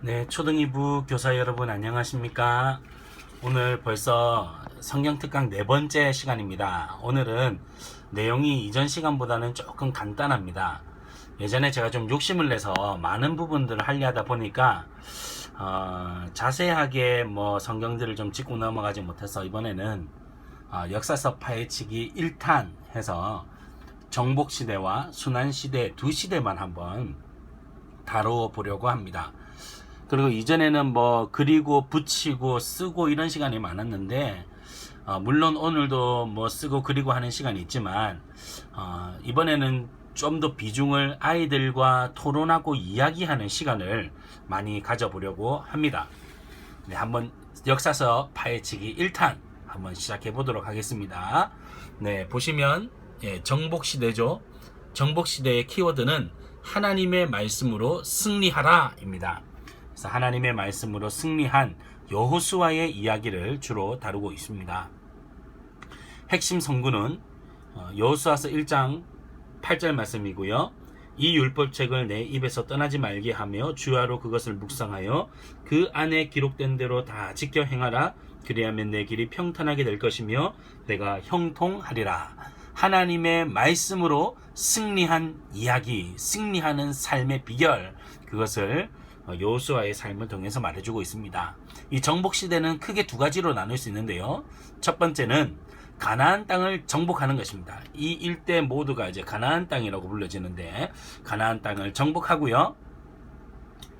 네, 초등 2부 교사 여러분 안녕하십니까? 오늘 벌써 성경 특강 네 번째 시간입니다. 오늘은 내용이 이전 시간보다는 조금 간단합니다. 예전에 제가 좀 욕심을 내서 많은 부분들을 하려다 보니까 자세하게 성경들을 좀 짚고 넘어가지 못해서 이번에는 역사서 파헤치기 1탄 해서 정복시대와 순환시대 두 시대만 한번 다루어 보려고 합니다. 그리고 이전에는 그리고 붙이고 쓰고 이런 시간이 많았는데 물론 오늘도 쓰고 그리고 하는 시간이 있지만 이번에는 좀 더 비중을 아이들과 토론하고 이야기하는 시간을 많이 가져보려고 합니다. 네, 한번 역사서 파헤치기 1탄 한번 시작해 보도록 하겠습니다. 네, 보시면 정복시대죠. 정복시대의 키워드는 하나님의 말씀으로 승리하라 입니다. 그래서 하나님의 말씀으로 승리한 여호수아의 이야기를 주로 다루고 있습니다. 핵심 성구는 여호수아서 1장 8절 말씀이고요. 이 율법책을 내 입에서 떠나지 말게 하며 주야로 그것을 묵상하여 그 안에 기록된 대로 다 지켜 행하라. 그리하면 내 길이 평탄하게 될 것이며 내가 형통하리라. 하나님의 말씀으로 승리한 이야기, 승리하는 삶의 비결, 그것을 여호수아의 삶을 통해서 말해주고 있습니다. 이 정복시대는 크게 두 가지로 나눌 수 있는데요. 첫 번째는 가나안 땅을 정복하는 것입니다. 이 일대 모두가 이제 가나안 땅이라고 불려지는데 가나안 땅을 정복하고요.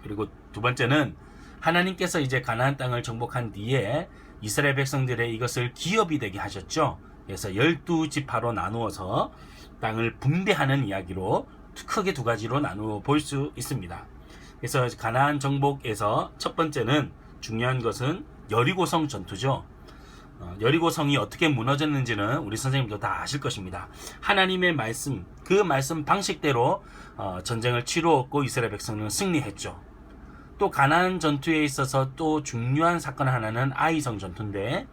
그리고 두 번째는 하나님께서 이제 가나안 땅을 정복한 뒤에 이스라엘 백성들의 이것을 기업이 되게 하셨죠. 그래서 12지파로 나누어서 땅을 분배하는 이야기로 크게 두 가지로 나누어 볼 수 있습니다. 그래서 가나안 정복에서 첫 번째는 중요한 것은 여리고성 전투죠. 여리고성이 어떻게 무너졌는지는 우리 선생님도 다 아실 것입니다. 하나님의 말씀, 그 말씀 방식대로 전쟁을 치루었고 이스라엘 백성은 승리했죠. 또 가나안 전투에 있어서 또 중요한 사건 하나는 아이성 전투인데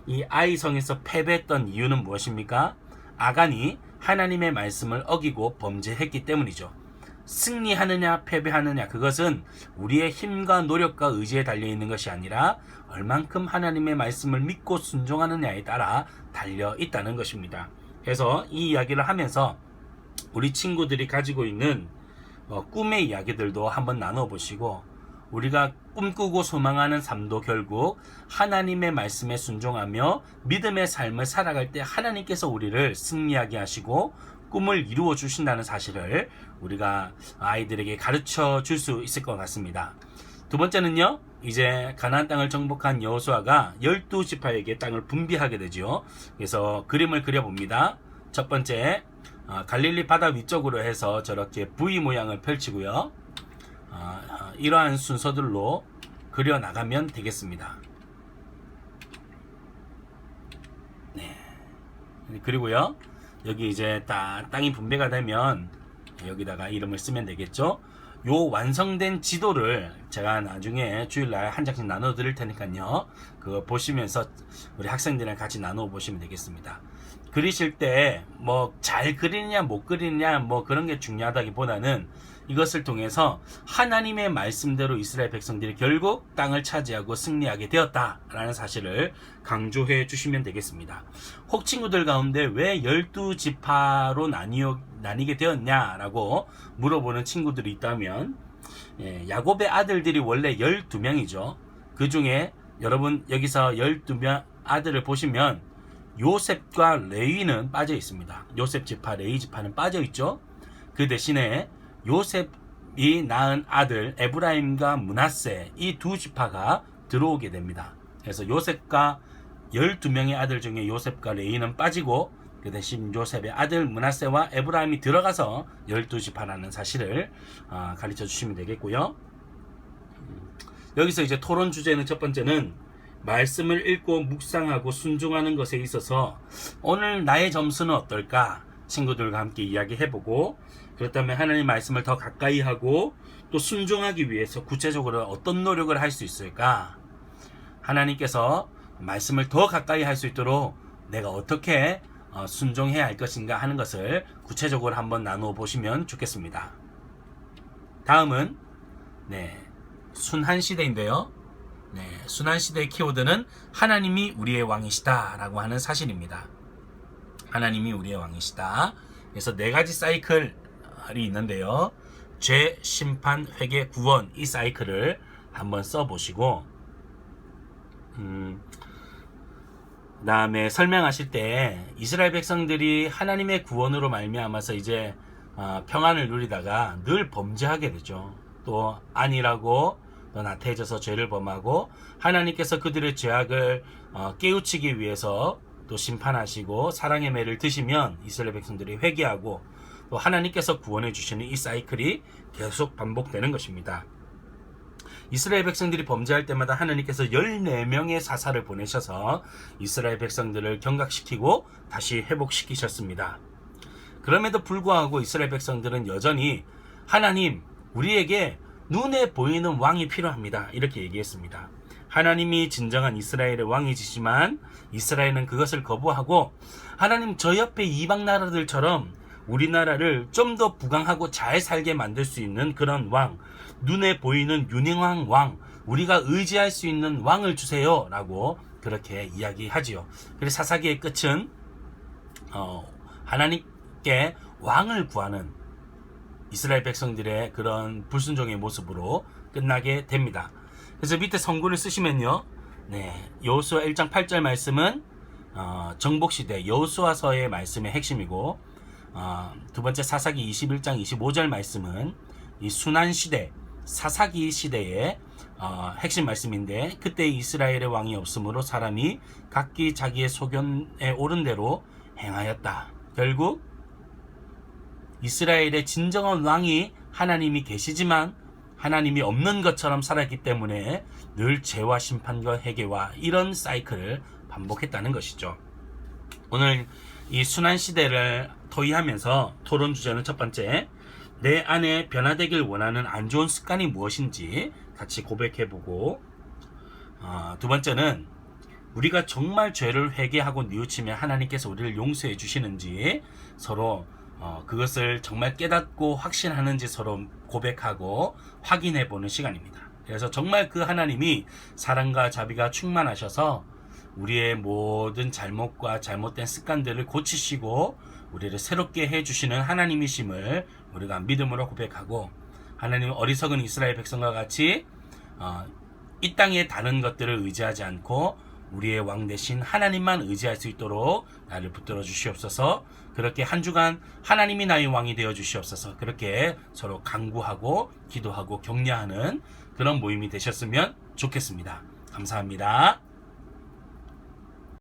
이 아이성에서 패배했던 이유는 무엇입니까? 아간이 하나님의 말씀을 어기고 범죄했기 때문이죠. 승리하느냐 패배하느냐 그것은 우리의 힘과 노력과 의지에 달려있는 것이 아니라 얼만큼 하나님의 말씀을 믿고 순종하느냐에 따라 달려있다는 것입니다. 그래서 이 이야기를 하면서 우리 친구들이 가지고 있는 꿈의 이야기들도 한번 나눠보시고 우리가 꿈꾸고 소망하는 삶도 결국 하나님의 말씀에 순종하며 믿음의 삶을 살아갈 때 하나님께서 우리를 승리하게 하시고 꿈을 이루어 주신다는 사실을 우리가 아이들에게 가르쳐 줄 수 있을 것 같습니다. 두 번째는요, 이제 가나안 땅을 정복한 여호수아가 12지파에게 땅을 분배하게 되죠. 그래서 그림을 그려봅니다. 첫 번째, 갈릴리 바다 위쪽으로 해서 저렇게 V 모양을 펼치고요. 이러한 순서들로 그려 나가면 되겠습니다. 네. 그리고요, 여기 이제 땅이 분배가 되면 여기다가 이름을 쓰면 되겠죠. 요 완성된 지도를 제가 나중에 주일날 한 장씩 나눠 드릴 테니까요. 그거 보시면서 우리 학생들이랑 같이 나누어 보시면 되겠습니다. 그리실 때 잘 그리느냐 못 그리느냐 그런 게 중요하다기보다는 이것을 통해서 하나님의 말씀대로 이스라엘 백성들이 결국 땅을 차지하고 승리하게 되었다라는 사실을 강조해 주시면 되겠습니다. 혹 친구들 가운데 왜 12지파로 나뉘게 되었냐라고 물어보는 친구들이 있다면 야곱의 아들들이 원래 12명이죠. 그 중에 여러분 여기서 12명 아들을 보시면 요셉과 레위는 빠져 있습니다. 요셉 지파, 레위 지파는 빠져 있죠. 그 대신에 요셉이 낳은 아들 에브라임과 므낫세 이 두 지파가 들어오게 됩니다. 그래서 요셉과 12명의 아들 중에 요셉과 레위는 빠지고 그 대신 요셉의 아들 므낫세와 에브라임이 들어가서 12지파라는 사실을 가르쳐 주시면 되겠고요. 여기서 이제 토론 주제는 첫 번째는 말씀을 읽고 묵상하고 순종하는 것에 있어서 오늘 나의 점수는 어떨까? 친구들과 함께 이야기해보고 그렇다면 하나님 말씀을 더 가까이 하고 또 순종하기 위해서 구체적으로 어떤 노력을 할 수 있을까? 하나님께서 말씀을 더 가까이 할 수 있도록 내가 어떻게 순종해야 할 것인가 하는 것을 구체적으로 한번 나누어 보시면 좋겠습니다. 다음은 순환시대인데요. 네, 순환시대의 키워드는 하나님이 우리의 왕이시다 라고 하는 사실입니다. 하나님이 우리의 왕이시다. 그래서 네 가지 사이클이 있는데요. 죄, 심판, 회개, 구원, 이 사이클을 한번 써보시고 그 다음에 설명하실 때 이스라엘 백성들이 하나님의 구원으로 말미암아서 이제 평안을 누리다가 늘 범죄하게 되죠. 또 아니라고 또 나태해져서 죄를 범하고 하나님께서 그들의 죄악을 깨우치기 위해서 또 심판하시고 사랑의 매를 드시면 이스라엘 백성들이 회개하고 또 하나님께서 구원해 주시는 이 사이클이 계속 반복되는 것입니다. 이스라엘 백성들이 범죄할 때마다 하나님께서 14명의 사사를 보내셔서 이스라엘 백성들을 경각시키고 다시 회복시키셨습니다. 그럼에도 불구하고 이스라엘 백성들은 여전히 하나님, 우리에게 눈에 보이는 왕이 필요합니다. 이렇게 얘기했습니다. 하나님이 진정한 이스라엘의 왕이시지만 이스라엘은 그것을 거부하고 하나님, 저 옆에 이방 나라들처럼 우리나라를 좀 더 부강하고 잘 살게 만들 수 있는 그런 왕, 눈에 보이는 유능한 왕, 우리가 의지할 수 있는 왕을 주세요 라고 그렇게 이야기하지요. 그래서 사사기의 끝은 하나님께 왕을 구하는 이스라엘 백성들의 그런 불순종의 모습으로 끝나게 됩니다. 그래서 밑에 성구를 쓰시면요, 네, 여호수아 1장 8절 말씀은 정복시대 여호수아서의 말씀의 핵심이고, 두 번째 사사기 21장 25절 말씀은 이 순환시대 사사기 시대의 핵심 말씀인데, 그때 이스라엘의 왕이 없으므로 사람이 각기 자기의 소견에 옳은 대로 행하였다. 결국 이스라엘의 진정한 왕이 하나님이 계시지만 하나님이 없는 것처럼 살았기 때문에 늘 죄와 심판과 회개와 이런 사이클을 반복했다는 것이죠. 오늘 이 순환시대를 토의하면서 토론 주제는 첫 번째, 내 안에 변화되길 원하는 안 좋은 습관이 무엇인지 같이 고백해보고, 두 번째는 우리가 정말 죄를 회개하고 뉘우치면 하나님께서 우리를 용서해 주시는지 서로 그것을 정말 깨닫고 확신하는지 서로 고백하고 확인해보는 시간입니다. 그래서 정말 그 하나님이 사랑과 자비가 충만하셔서 우리의 모든 잘못과 잘못된 습관들을 고치시고 우리를 새롭게 해주시는 하나님이심을 우리가 믿음으로 고백하고, 하나님 어리석은 이스라엘 백성과 같이 이 땅의 다른 것들을 의지하지 않고 우리의 왕 대신 하나님만 의지할 수 있도록 나를 붙들어 주시옵소서. 그렇게 한 주간 하나님이 나의 왕이 되어 주시옵소서. 그렇게 서로 간구하고 기도하고 격려하는 그런 모임이 되셨으면 좋겠습니다. 감사합니다.